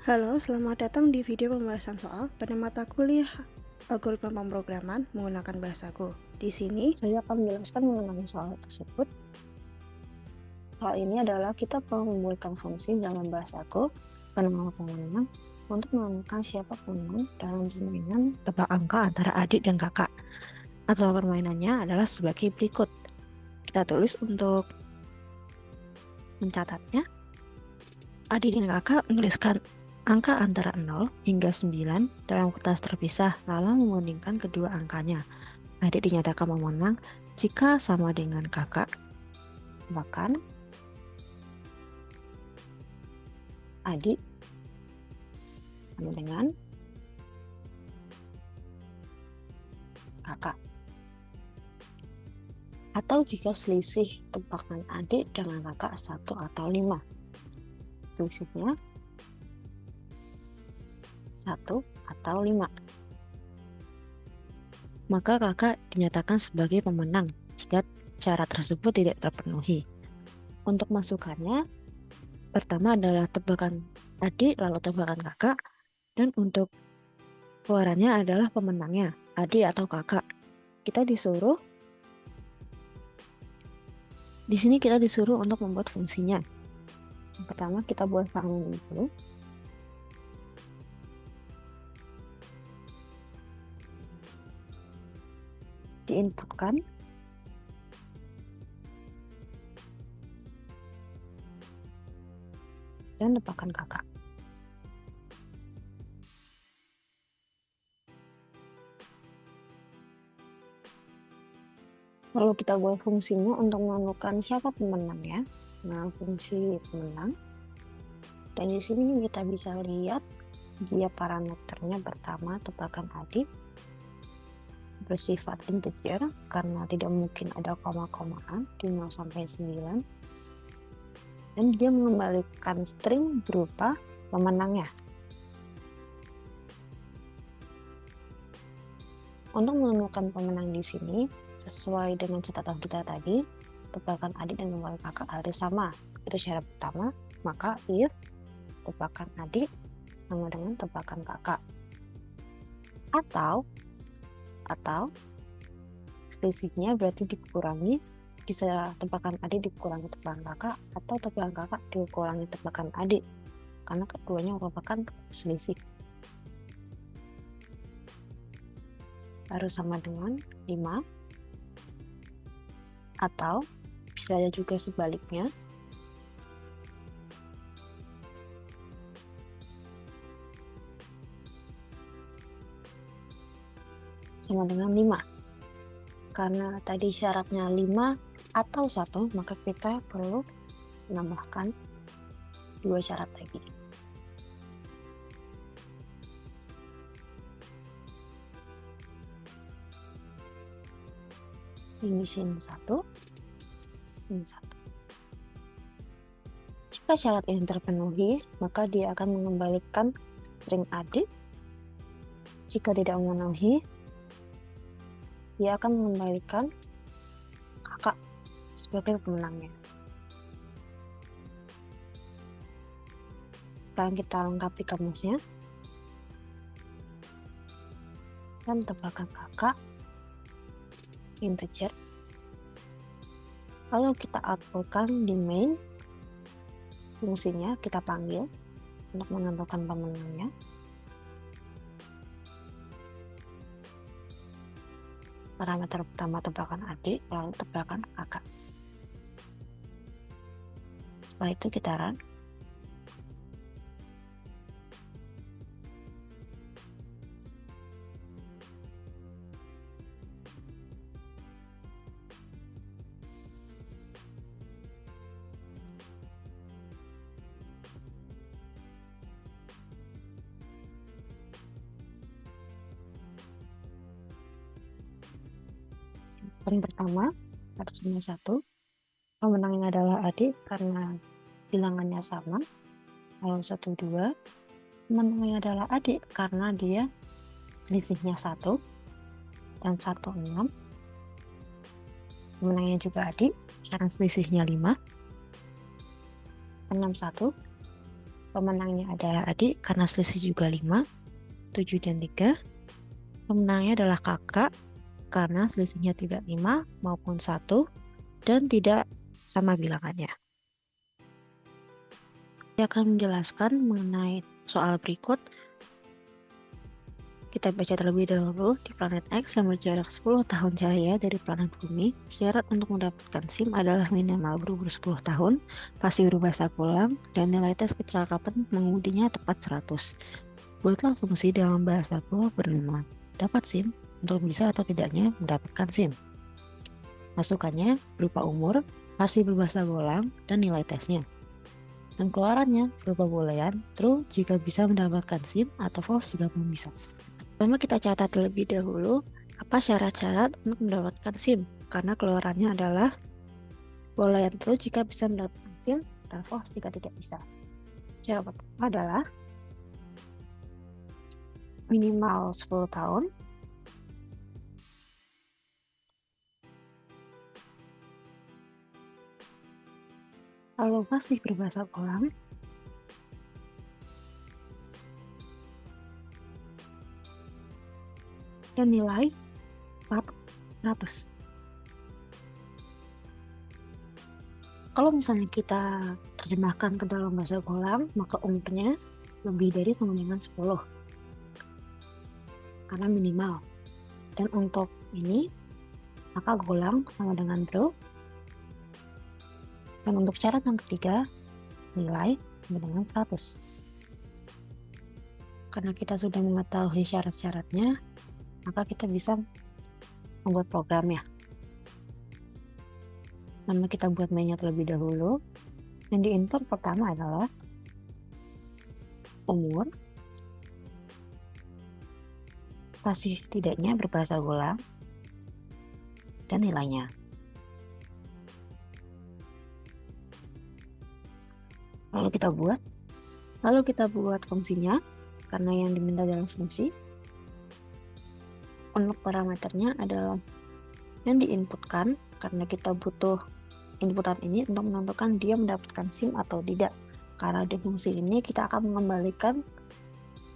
Halo, selamat datang di video pembahasan soal pada mata kuliah algoritma pemrograman menggunakan bahasaku. Di sini, Saya akan menjelaskan mengenai soal tersebut. Soal ini adalah kita perlu membuatkan fungsi dalam bahasaku pemenang untuk menemukan siapa pemenang dalam permainan tebak angka antara adik dan kakak. Atau permainannya adalah sebagai berikut. Kita tulis untuk mencatatnya. Adik dan kakak menuliskan angka antara 0 hingga 9 dalam kertas terpisah, lalu membandingkan kedua angkanya. Adik dinyatakan memenang jika sama dengan kakak. Bahkan adik sama dengan kakak. Atau jika selisih tebakan adik dengan kakak 1 atau 5. Selisihnya 1 atau 5. Maka kakak dinyatakan sebagai pemenang jika syarat tersebut tidak terpenuhi. Untuk masukannya, pertama adalah tebakan adik lalu tebakan kakak, dan untuk keluarannya adalah pemenangnya, adik atau kakak. Di sini kita disuruh untuk membuat fungsinya. Yang pertama kita buat function dulu. Diinputkan dan tebakan kakak. Lalu kita buat fungsinya untuk menentukan siapa pemenangnya. Nah, fungsi pemenang. Dan di sini kita bisa lihat dia parameternya pertama tebakan adik bersifat integer karena tidak mungkin ada koma-komaan di 0 sampai 9. Dan dia mengembalikan string berupa pemenangnya. Untuk menemukan pemenang di sini, sesuai dengan catatan kita tadi, tebakan adik dan tebakan kakak harus sama. Itu syarat pertama. Maka if tebakan adik sama dengan tebakan kakak. Atau selisihnya berarti dikurangi, bisa tebakan adik dikurangi tebakan kakak, atau tebakan kakak dikurangi tebakan adik, karena keduanya merupakan selisih. Harus sama dengan 5, atau bisa juga sebaliknya. Sama dengan 5. Karena tadi syaratnya 5 atau 1, maka kita perlu menambahkan 2 syarat lagi. Ini sin 1, sin 1. Jika syarat ini terpenuhi, maka dia akan mengembalikan string adik. Jika tidak memenuhi, dia akan mengembalikan kakak sebagai pemenangnya. Sekarang kita lengkapi kamusnya. Dan tebakan kakak integer. Lalu kita outputkan di main. Fungsinya kita panggil untuk menentukan pemenangnya. Parameter pertama tebakan adik, lalu tebakan kakak. Setelah itu kita run. Yang pertama harus punya 1. Pemenangnya adalah adik karena bilangannya sama. Lalu 1, 2. Pemenangnya adalah adik karena dia selisihnya 1. Dan 1, 6. Pemenangnya juga adik karena selisihnya 5. 6, 1. Pemenangnya adalah adik karena selisih juga 5, 7 dan 3. Pemenangnya adalah kakak karena selisihnya tidak 5 maupun 1 dan tidak sama bilangannya. Saya akan menjelaskan mengenai soal berikut. Kita baca terlebih dahulu. Di planet X yang berjarak 10 tahun cahaya dari planet Bumi, syarat untuk mendapatkan SIM adalah minimal berumur 10 tahun, pasti berbahasa Golang, dan nilai tes kecakapan mengujinya tepat 100. Buatlah fungsi dalam bahasa Go bernama dapat SIM untuk bisa atau tidaknya mendapatkan SIM. Masukannya berupa umur, pasti berbahasa Golang, dan nilai tesnya. Dan keluarannya berupa boolean true jika bisa mendapatkan SIM atau false jika belum bisa. Pertama kita catat terlebih dahulu apa syarat-syarat untuk mendapatkan SIM, karena keluarannya adalah boolean true jika bisa mendapatkan SIM dan false jika tidak bisa. Syarat pertama adalah minimal 10 tahun, lalu masih berbahasa Golang, dan nilai 100. Kalau misalnya kita terjemahkan ke dalam bahasa Golang, maka umurnya lebih dari sama dengan 10 karena minimal. Dan untuk ini maka Golang sama dengan true. Dan untuk syarat yang ketiga, nilai sama dengan 100. Karena kita sudah mengetahui syarat-syaratnya, maka kita bisa membuat programnya. Nama kita buat mainnya terlebih dahulu. Yang di input pertama adalah umur, pasti tidaknya berbahasa Golang, dan nilainya. Lalu kita buat fungsinya, karena yang diminta dalam fungsi. Untuk parameternya adalah yang diinputkan, karena kita butuh inputan ini untuk menentukan dia mendapatkan SIM atau tidak. Karena di fungsi ini kita akan mengembalikan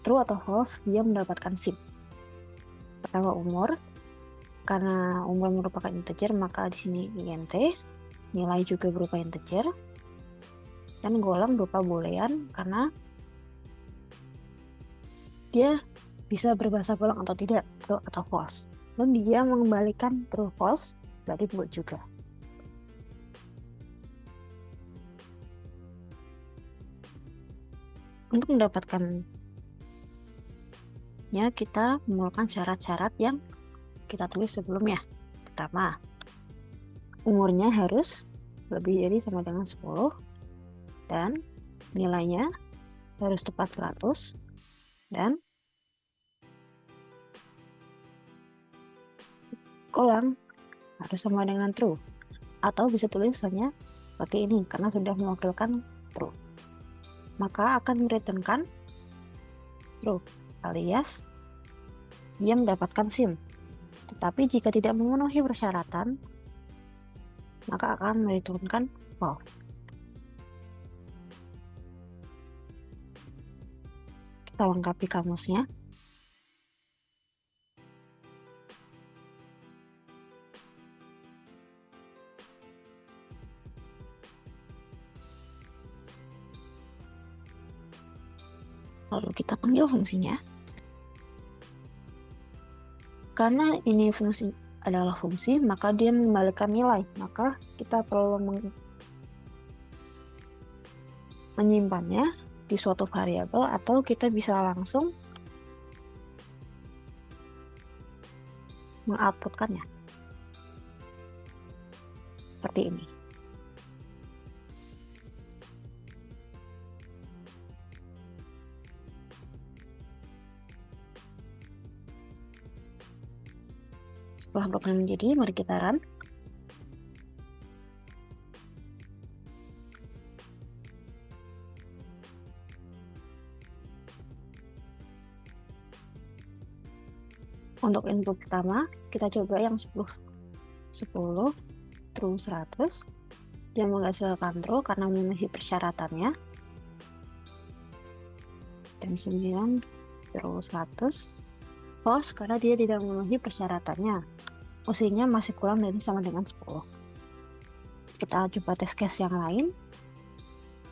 true atau false dia mendapatkan SIM. Pertama umur, karena umur merupakan integer maka di sini int, nilai juga berupa integer, dan Golang berupa boolean karena dia bisa berbahasa Golang atau tidak, true atau false. Dan dia mengembalikan true false, berarti buat juga. Untuk mendapatkannya kita memerlukan syarat-syarat yang kita tulis sebelumnya. Pertama, umurnya harus lebih dari sama dengan 10 dan nilainya harus tepat 100 dan Golang harus sama dengan true, atau bisa tulisannya seperti ini karena sudah mewakilkan true. Maka akan mereturnkan true alias dia mendapatkan SIM. Tetapi jika tidak memenuhi persyaratan, maka akan mereturnkan false. Kita lengkapi kamusnya. Lalu kita panggil fungsinya. Karena ini fungsi adalah fungsi, maka dia mengembalikan nilai. Maka kita perlu menyimpannya di suatu variabel, atau kita bisa langsung mengoutputkannya. Seperti ini. Setelah program menjadi, mari kita run. Untuk input pertama, kita coba yang 10 true 100. Dia menghasilkan true karena memenuhi persyaratannya. dan 9 terus 100. False karena dia tidak memenuhi persyaratannya. Usianya masih kurang dari sama dengan 10. Kita coba tes case yang lain.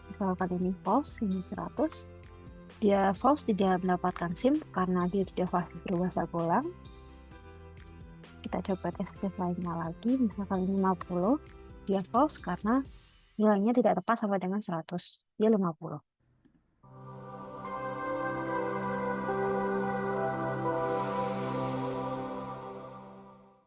Misalkan ini false, ini 100. Dia false tidak mendapatkan SIM karena dia tidak fasih berbahasa Golang. Kita coba tes case lainnya lagi, misalkan ini 50. Dia false karena nilainya tidak tepat sama dengan 100. Dia 50.